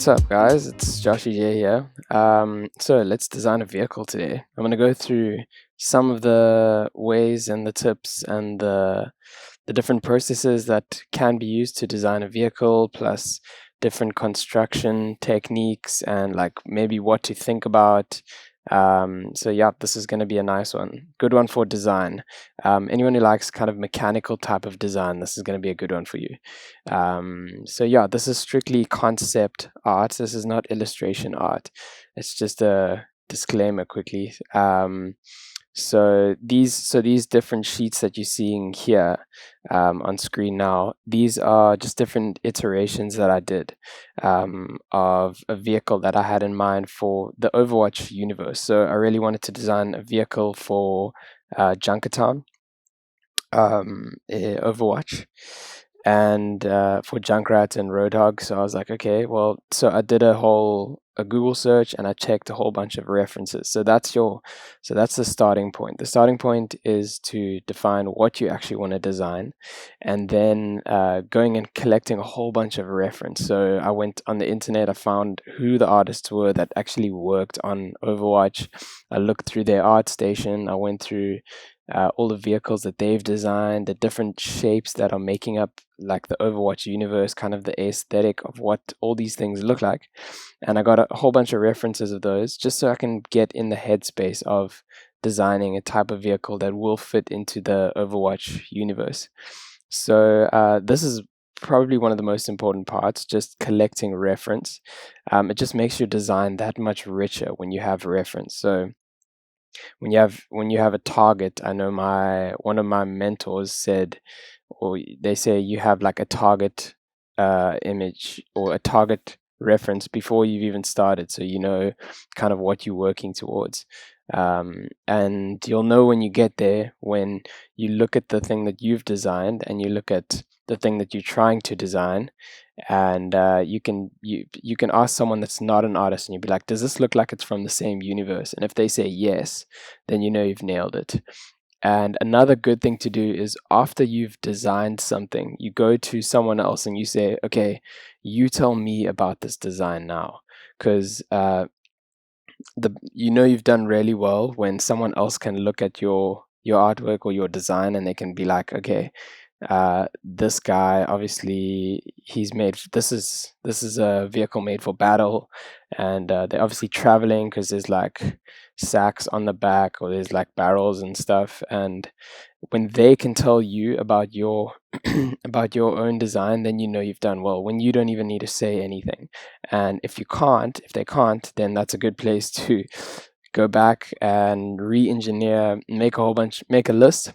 What's up, guys? It's Josh J here. So let's design a vehicle today. I'm going to go through some of the ways and the tips and the different processes that can be used to design a vehicle, plus different construction techniques and like maybe what to think about. So yeah, this is going to be a nice one. Good one for design. Anyone who likes kind of mechanical type of design, this is going to be a good one for you. So yeah, this is strictly concept art. This is not illustration art. It's just a disclaimer quickly. So these different sheets that you're seeing here on screen now, these are just different iterations that I did of a vehicle that I had in mind for the Overwatch universe. So I really wanted to design a vehicle for Junkertown, Overwatch, and for Junkrat and Roadhog. So I was like, okay, well, so I did a Google search and I checked a whole bunch of references. So that's the starting point. The starting point is to define what you actually want to design, and then going and collecting a whole bunch of reference. So I went on the internet, I found who the artists were that actually worked on Overwatch. I looked through their art station. I went through all the vehicles that they've designed, the different shapes that are making up like the Overwatch universe, kind of the aesthetic of what all these things look like. And I got a whole bunch of references of those just so I can get in the headspace of designing a type of vehicle that will fit into the Overwatch universe. So this is probably one of the most important parts, just collecting reference. It just makes your design that much richer when you have reference. So when you have a target, I know one of my mentors said, or they say, you have like a target image or a target reference before you've even started, so you know kind of what you're working towards. And you'll know when you get there, when you look at the thing that you've designed and you look at the thing that you're trying to design, and you can ask someone that's not an artist and you'll be like, does this look like it's from the same universe? And if they say yes, then you know you've nailed it. And another good thing to do is, after you've designed something, you go to someone else and you say, okay, you tell me about this design now. Because you've done really well when someone else can look at your artwork or your design and they can be like, okay, this guy, obviously this is a vehicle made for battle, and they're obviously traveling because there's like sacks on the back, or there's like barrels and stuff. And when they can tell you about your about your own design, then you know you've done well, when you don't even need to say anything. And if they can't, then that's a good place to go back and re-engineer, make a list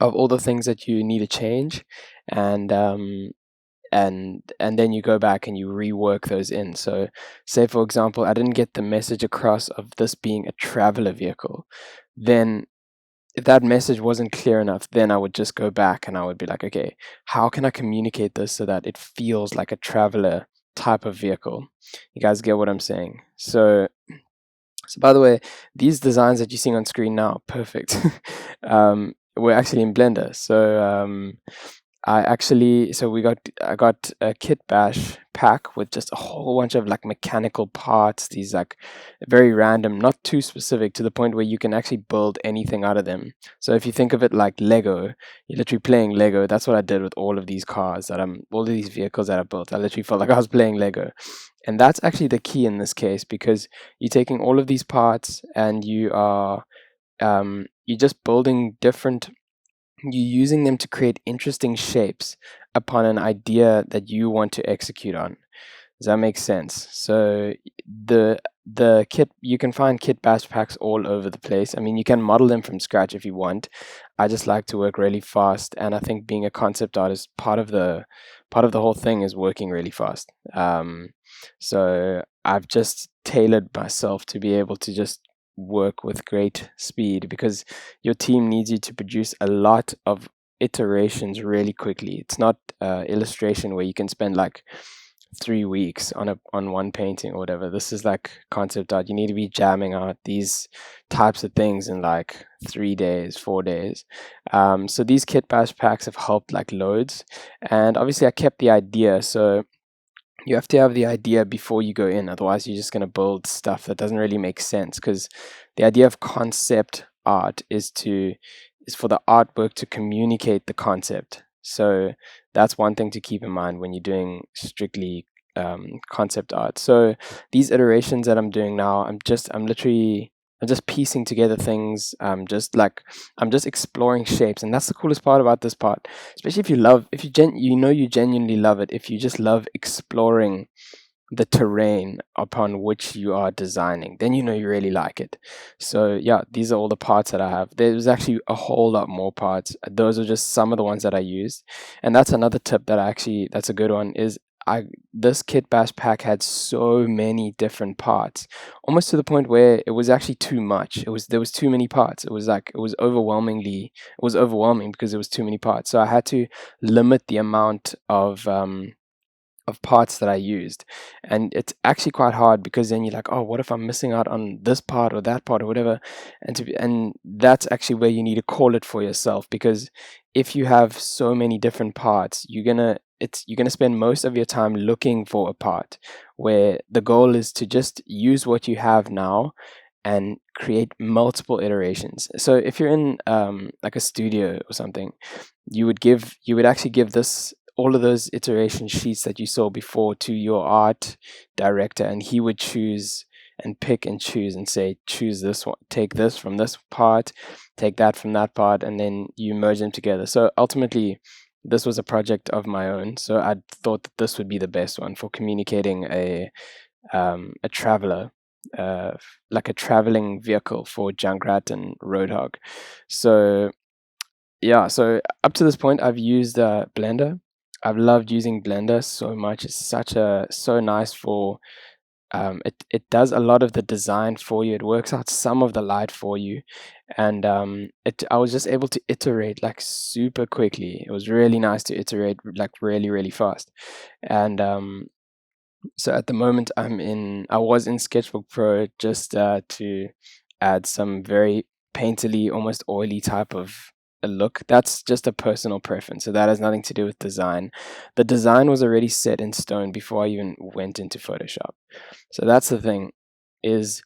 of all the things that you need to change, and then you go back and you rework those in. So say, for example, I didn't get the message across of this being a traveler vehicle, then if that message wasn't clear enough, then I would just go back and I would be like, okay, how can I communicate this so that it feels like a traveler type of vehicle? You guys get what I'm saying? So by the way, these designs that you're seeing on screen now, perfect. We're actually in Blender. So I got a kit bash pack with just a whole bunch of like mechanical parts, these like very random, not too specific, to the point where you can actually build anything out of them. So if you think of it like Lego, you're literally playing Lego. That's what I did with all of these all of these vehicles that I built. I literally felt like I was playing Lego. And that's actually the key in this case, because you're taking all of these parts and you're just building different, you're using them to create interesting shapes upon an idea that you want to execute on. Does that make sense? So the kit, you can find kit bash packs all over the place. I mean, you can model them from scratch if you want. I just like to work really fast, and I think being a concept artist, part of the whole thing is working really fast. So I've just tailored myself to be able to just work with great speed, because your team needs you to produce a lot of iterations really quickly. It's not illustration where you can spend like 3 weeks on one painting or whatever. This is like concept art. You need to be jamming out these types of things in like 3 days, 4 days. So these kit bash packs have helped like loads, and obviously I kept the idea. So you have to have the idea before you go in. Otherwise, you're just going to build stuff that doesn't really make sense. Because the idea of concept art is for the artwork to communicate the concept. So that's one thing to keep in mind when you're doing strictly concept art. So these iterations that I'm doing now, I'm just piecing together things. I'm just exploring shapes, and that's the coolest part about this part. Especially if you genuinely love it. If you just love exploring the terrain upon which you are designing, then you know you really like it. So yeah, these are all the parts that I have. There's actually a whole lot more parts. Those are just some of the ones that I used. And that's another tip that's a good one, is I this kit bash pack had so many different parts, almost to the point where it was actually too much. There was too many parts. It was overwhelming because there was too many parts. So I had to limit the amount of parts that I used. And it's actually quite hard, because then you're like, oh, what if I'm missing out on this part or that part or whatever? And that's actually where you need to call it for yourself, because if you have so many different parts, you're gonna spend most of your time looking for a part, where the goal is to just use what you have now and create multiple iterations. So if you're in like a studio or something, you would actually give this all of those iteration sheets that you saw before to your art director, and he would choose and pick and choose and say, choose this one, take this from this part, take that from that part, and then you merge them together. So ultimately, this was a project of my own, so I thought that this would be the best one for communicating a traveler, like a traveling vehicle for Junkrat and Roadhog. So yeah, so up to this point, I've used Blender. I've loved using Blender so much. It's so nice for it does a lot of the design for you. It works out some of the light for you, and it I was just able to iterate like super quickly. It was really nice to iterate like really fast, and so at the moment, I was in Sketchbook Pro just to add some very painterly, almost oily type of a look. That's just a personal preference, so that has nothing to do with design. The design was already set in stone before I even went into Photoshop. So that's the thing, is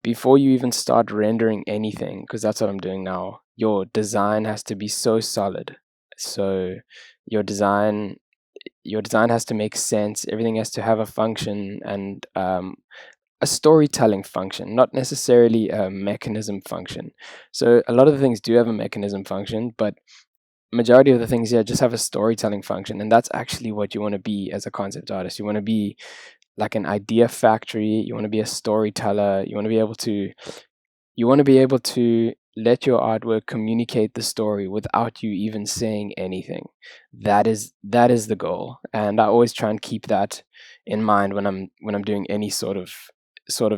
before you even start rendering anything, because that's what I'm doing now, your design has to be so solid. So your design your design has to make sense. Everything has to have a function, and a storytelling function, not necessarily a mechanism function. So a lot of the things do have a mechanism function, but majority of the things, yeah, just have a storytelling function, and that's actually what you want to be as a concept artist. You want to be like an idea factory. You want to be a storyteller. You want to be able to let your artwork communicate the story without you even saying anything. That is the goal, and I always try and keep that in mind when I'm doing any sort of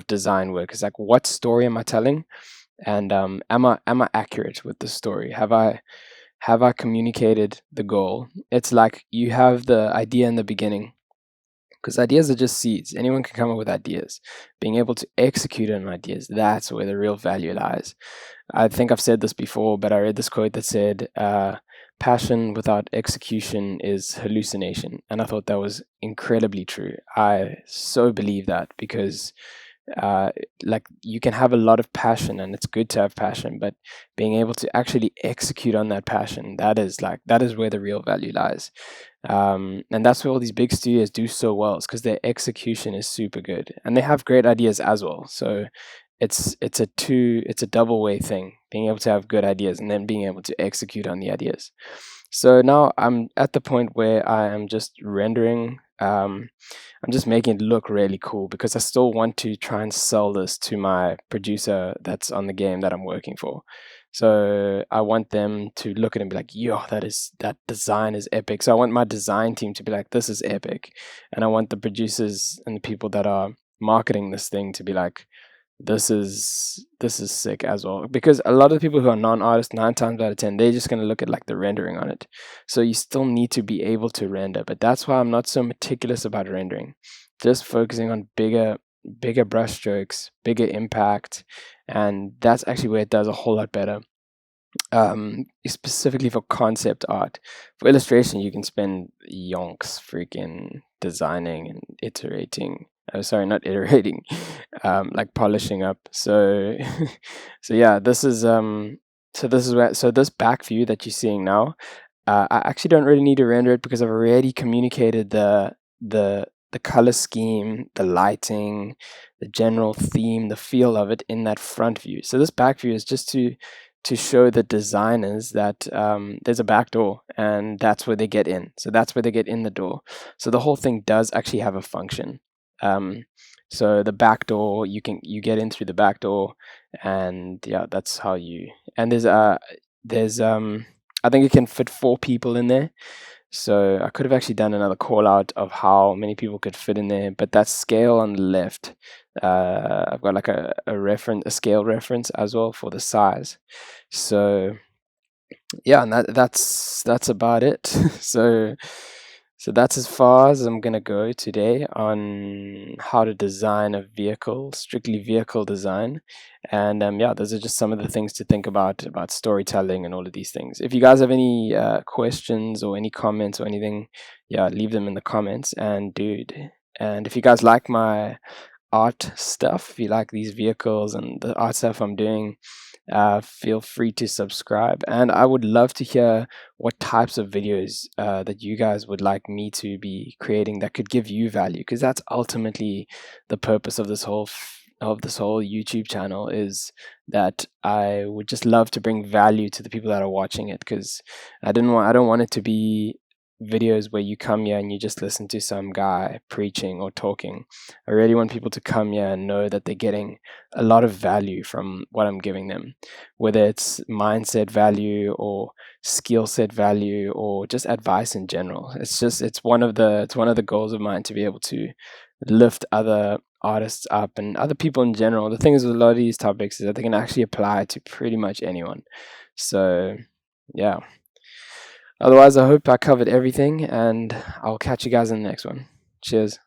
design work. It's like, what story am I telling, and am I accurate with the story? Have I communicated the goal? It's like you have the idea in the beginning, because ideas are just seeds. Anyone can come up with ideas. Being able to execute on ideas, that's where the real value lies. I think I've said this before, but I read this quote that said, passion without execution is hallucination. And I thought that was incredibly true. I so believe that, because uh, like, you can have a lot of passion, and it's good to have passion, but being able to actually execute on that passion, that is where the real value lies. And that's where all these big studios do so well, is because their execution is super good, and they have great ideas as well. So it's a double way thing, being able to have good ideas and then being able to execute on the ideas. So now I'm at the point where I am just rendering. I'm just making it look really cool, because I still want to try and sell this to my producer that's on the game that I'm working for. So I want them to look at it and be like, yo, that design is epic. So I want my design team to be like, this is epic. And I want the producers and the people that are marketing this thing to be like, this is sick as well. Because a lot of people who are non-artists, 9 times out of 10, they're just going to look at like the rendering on it. So you still need to be able to render, but that's why I'm not so meticulous about rendering. Just focusing on bigger brush strokes, bigger impact, and that's actually where it does a whole lot better. specifically for concept art. For illustration, you can spend yonks freaking designing and iterating. Oh, sorry, not iterating, like polishing up. So, so yeah, this is where, so this back view that you're seeing now, I actually don't really need to render it because I've already communicated the color scheme, the lighting, the general theme, the feel of it in that front view. So this back view is just to show the designers that there's a back door and that's where they get in. So that's where they get in the door. So the whole thing does actually have a function. Um, so the back door, you get in through the back door, and yeah, that's how you. And there's I think it can fit 4 people in there. So I could have actually done another call out of how many people could fit in there, but that scale on the left, I've got like a scale reference as well for the size. So yeah, and that's about it. so so that's as far as I'm gonna go today on how to design a vehicle, strictly vehicle design. And yeah, those are just some of the things to think about storytelling and all of these things. If you guys have any questions or any comments or anything, yeah, leave them in the comments. And if you guys like my art stuff, if you like these vehicles and the art stuff I'm doing, feel free to subscribe. And I would love to hear what types of videos that you guys would like me to be creating that could give you value, because that's ultimately the purpose of this whole YouTube channel, is that I would just love to bring value to the people that are watching it, because I don't want it to be videos where you come here and you just listen to some guy preaching or talking. I really want people to come here and know that they're getting a lot of value from what I'm giving them, whether it's mindset value or skill set value or just advice in general. It's one of the goals of mine to be able to lift other artists up and other people in general. The thing is with a lot of these topics is that they can actually apply to pretty much anyone. So yeah. Otherwise, I hope I covered everything, and I'll catch you guys in the next one. Cheers.